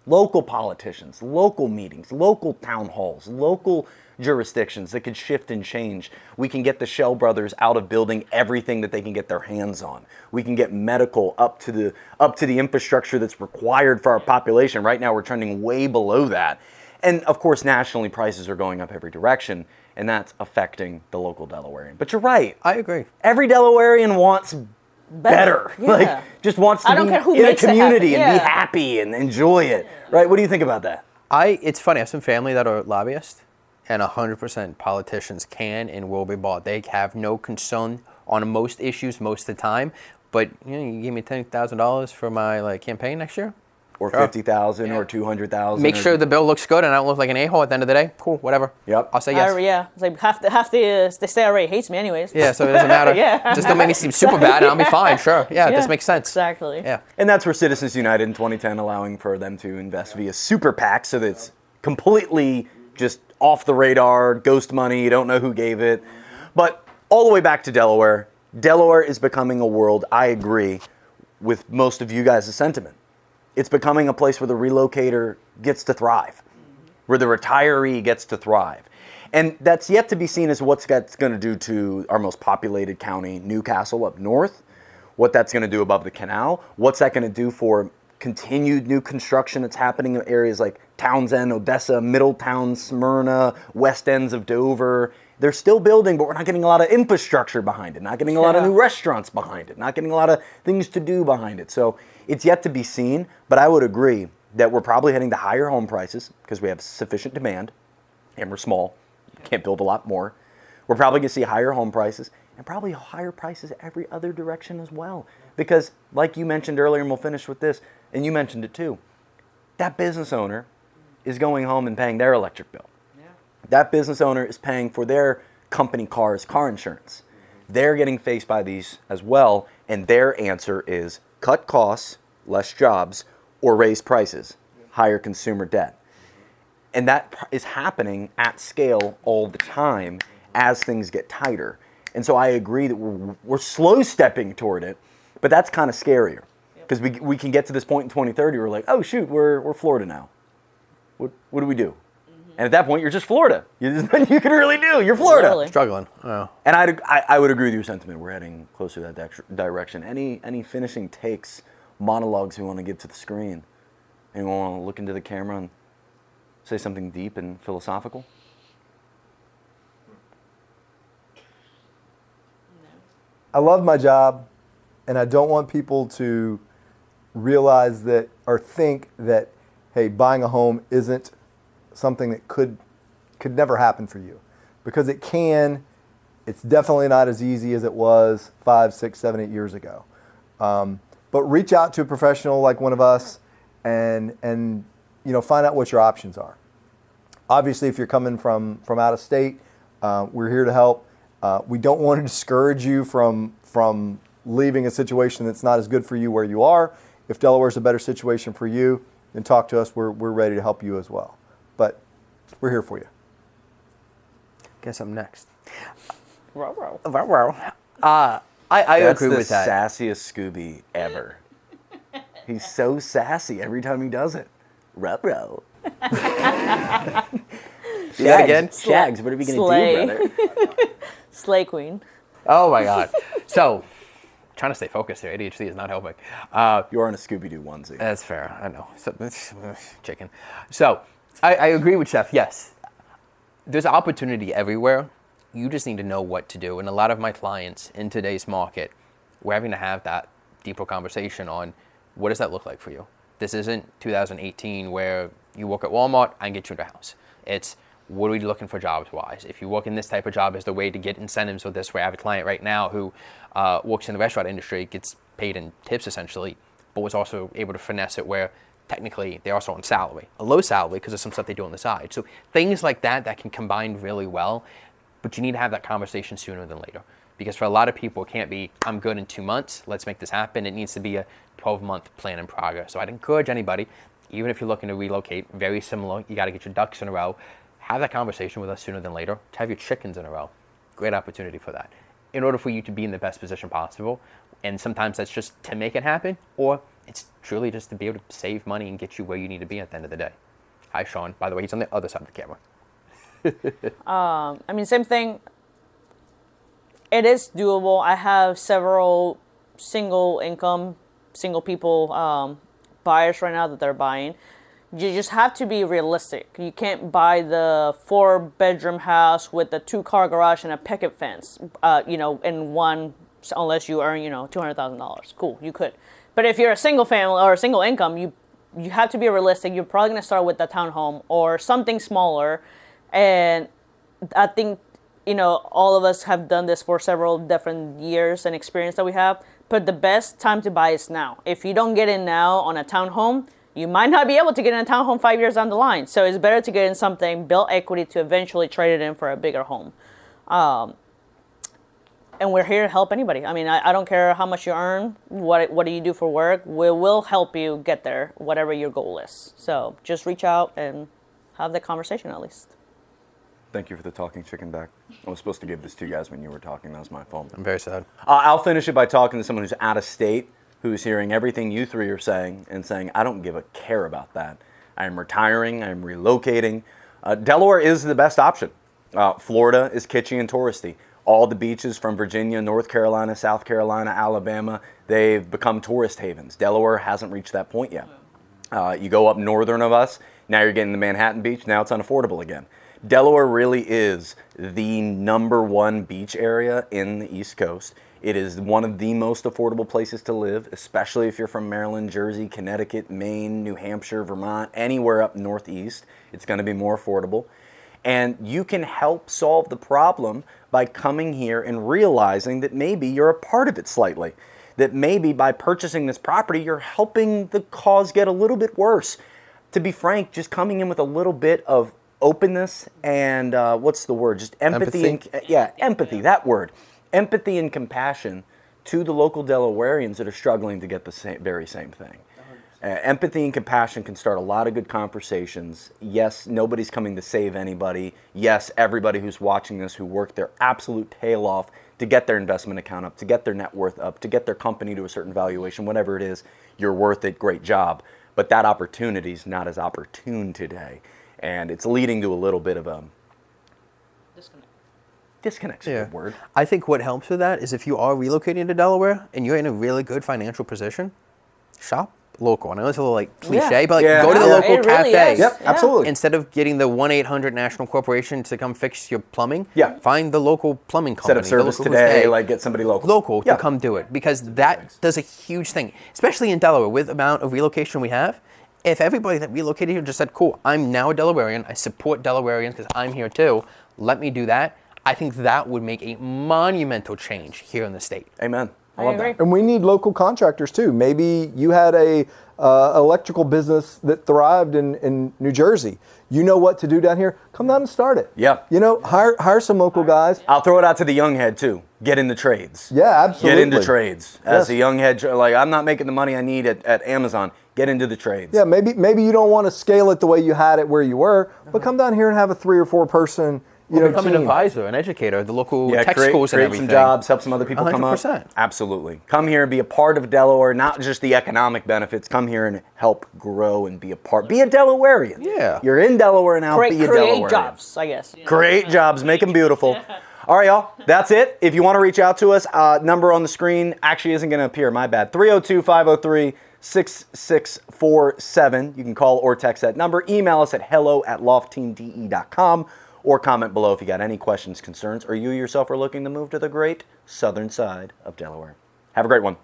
Local politicians, local meetings, local town halls, local jurisdictions that could shift and change. We can get the Shell brothers out of building everything that they can get their hands on. We can get medical up to the infrastructure that's required for our population. Right now we're trending way below that. And of course nationally prices are going up every direction, and that's affecting the local Delawarean. But you're right. I agree. Every Delawarean wants better. Yeah. Like, just wants to I don't be care who in a makes it happen. community and be Yeah. happy and enjoy it. Right? What do you think about that? It's funny. I have some family that are lobbyists, and 100% politicians can and will be bought. They have no concern on most issues most of the time. But you give me $10,000 for my campaign next year. Or 50,000 or 200,000. Make sure the bill looks good and I don't look like an a-hole at the end of the day. Cool, whatever. Yep. I'll say yes. Yeah, it's like half the state already hates me anyways. Yeah, so it doesn't matter. Yeah. Just don't make me seem super bad and I'll be fine. Sure. Yeah, this makes sense. Exactly. Yeah. And that's where Citizens United in 2010 allowing for them to invest via super PAC, so that it's completely just off the radar, ghost money, you don't know who gave it. But all the way back to Delaware, Delaware is becoming a world, I agree with most of you guys' sentiment. It's becoming a place where the relocator gets to thrive, where the retiree gets to thrive. And that's yet to be seen as what that's going to do to our most populated county, Newcastle up north, what that's going to do above the canal, what's that going to do for continued new construction that's happening in areas like Townsend, Odessa, Middletown, Smyrna, west ends of Dover. They're still building, but we're not getting a lot of infrastructure behind it, not getting a lot of new restaurants behind it, not getting a lot of things to do behind it. So it's yet to be seen, but I would agree that we're probably heading to higher home prices because we have sufficient demand and we're small, can't build a lot more. We're probably going to see higher home prices and probably higher prices every other direction as well. Because like you mentioned earlier, and we'll finish with this, and you mentioned it too, that business owner is going home and paying their electric bill. That business owner is paying for their company car's car insurance. They're getting faced by these as well, and their answer is cut costs, less jobs, or raise prices, higher consumer debt. And that is happening at scale all the time as things get tighter. And so I agree that we're slow stepping toward it, but that's kind of scarier because we can get to this point in 2030 where we're like, oh shoot, we're Florida now. What do we do? And at that point, you're just Florida. There's nothing you can really do. You're Florida. Literally. Struggling. Oh. And I would agree with your sentiment. We're heading closer to that direction. Any finishing takes, monologues you want to give to the screen? Anyone want to look into the camera and say something deep and philosophical? I love my job, and I don't want people to realize that or think that, hey, buying a home isn't something that could never happen for you, because it can. It's definitely not as easy as it was 5, 6, 7, 8 years ago. But reach out to a professional like one of us, and find out what your options are. Obviously, if you're coming from out of state, we're here to help. We don't want to discourage you from leaving a situation that's not as good for you where you are. If Delaware's a better situation for you, then talk to us. We're ready to help you as well. But we're here for you. Guess I'm next. Ruh-roh. I agree with that. That's the sassiest Scooby ever. He's so sassy every time he does it. Ruh-roh. Do that again? Shags, what are we going to do, brother? Slay Queen. Oh my God. So, trying to stay focused here. ADHD is not helping. You're on a Scooby-Doo onesie. That's fair. I know. So, chicken. So, I agree with Chef. Yes. There's opportunity everywhere. You just need to know what to do. And a lot of my clients in today's market, we're having to have that deeper conversation on what does that look like for you? This isn't 2018 where you work at Walmart and get you into a house. It's what are we looking for jobs-wise? If you work in this type of job as the way to get incentives or this way, I have a client right now who works in the restaurant industry, gets paid in tips essentially, but was also able to finesse it where technically they're also on salary, a low salary because of some stuff they do on the side. So things like that can combine really well, but you need to have that conversation sooner than later. Because for a lot of people, it can't be, I'm good in 2 months, let's make this happen. It needs to be a 12-month plan in progress. So I'd encourage anybody, even if you're looking to relocate, very similar, you got to get your ducks in a row, have that conversation with us sooner than later, to have your chickens in a row. Great opportunity for that. In order for you to be in the best position possible, and sometimes that's just to make it happen, or it's truly just to be able to save money and get you where you need to be at the end of the day. Hi, Sean. By the way, he's on the other side of the camera. I mean, same thing. It is doable. I have several single people buyers right now that they're buying. You just have to be realistic. You can't buy the 4-bedroom house with a 2-car garage and a picket fence, in one, unless you earn, $200,000. Cool, you could. But if you're a single family or a single income, you have to be realistic. You're probably going to start with a townhome or something smaller. And I think, all of us have done this for several different years and experience that we have. But the best time to buy is now. If you don't get in now on a townhome, you might not be able to get in a townhome 5 years down the line. So it's better to get in something, build equity to eventually trade it in for a bigger home. And we're here to help anybody. I mean, I don't care how much you earn, what do you do for work. We will help you get there, whatever your goal is. So just reach out and have the conversation at least. Thank you for the talking chicken back. I was supposed to give this to you guys when you were talking. That was my fault. I'm very sad. I'll finish it by talking to someone who's out of state, who's hearing everything you three are saying and saying, I don't give a care about that. I'm retiring. I'm relocating. Delaware is the best option. Florida is kitschy and touristy. All the beaches from Virginia, North Carolina, South Carolina, Alabama, they've become tourist havens. Delaware hasn't reached that point yet. You go up northern of us, now you're getting to Manhattan Beach, now it's unaffordable again. Delaware really is the #1 beach area in the East Coast. It is one of the most affordable places to live, especially if you're from Maryland, Jersey, Connecticut, Maine, New Hampshire, Vermont, anywhere up northeast. It's going to be more affordable. And you can help solve the problem by coming here and realizing that maybe you're a part of it slightly. That maybe by purchasing this property, you're helping the cause get a little bit worse. To be frank, just coming in with a little bit of openness and what's the word? Just empathy. Empathy, that word. Empathy and compassion to the local Delawareans that are struggling to get the very same thing. Empathy and compassion can start a lot of good conversations. Yes, nobody's coming to save anybody. Yes, everybody who's watching this who worked their absolute tail off to get their investment account up, to get their net worth up, to get their company to a certain valuation, whatever it is, you're worth it, great job. But that opportunity is not as opportune today. And it's leading to a little bit of a disconnect's a good word. I think what helps with that is if you are relocating to Delaware and you're in a really good financial position, shop local. I know it's a little cliche, but go to the local cafe. Really is. Yep, absolutely. Instead of getting the 1-800 national corporation to come fix your plumbing, find the local plumbing company. Set up service today, get somebody local. To come do it, because that does a huge thing, especially in Delaware with the amount of relocation we have. If everybody that relocated here just said, cool, I'm now a Delawarean, I support Delawareans because I'm here too, let me do that, I think that would make a monumental change here in the state. Amen. I love that. And we need local contractors too. Maybe you had a electrical business that thrived in New Jersey. You know what to do down here. Come down and start it. Yeah. Hire some local guys. I'll throw it out to the young head too. Get into trades. Yeah, absolutely. Get into trades. As a young head, I'm not making the money I need at Amazon. Get into the trades. Yeah, maybe you don't want to scale it the way you had it where you were, but come down here and have a 3 or 4 person become team. an advisor, an educator, the local tech schools and create everything. Some jobs, help some other people 100%. come up. Absolutely. Come here and be a part of Delaware, not just the economic benefits. Come here and help grow and be a part. Be a Delawarean. Yeah. You're in Delaware now, be a Delawarean. Create jobs, I guess. Create jobs, make them beautiful. All right, y'all, that's it. If you want to reach out to us, number on the screen actually isn't going to appear, my bad. 302-503-6647. You can call or text that number. Email us at hello@loftteamde.com. Or comment below if you got any questions, concerns, or you yourself are looking to move to the great southern side of Delaware. Have a great one.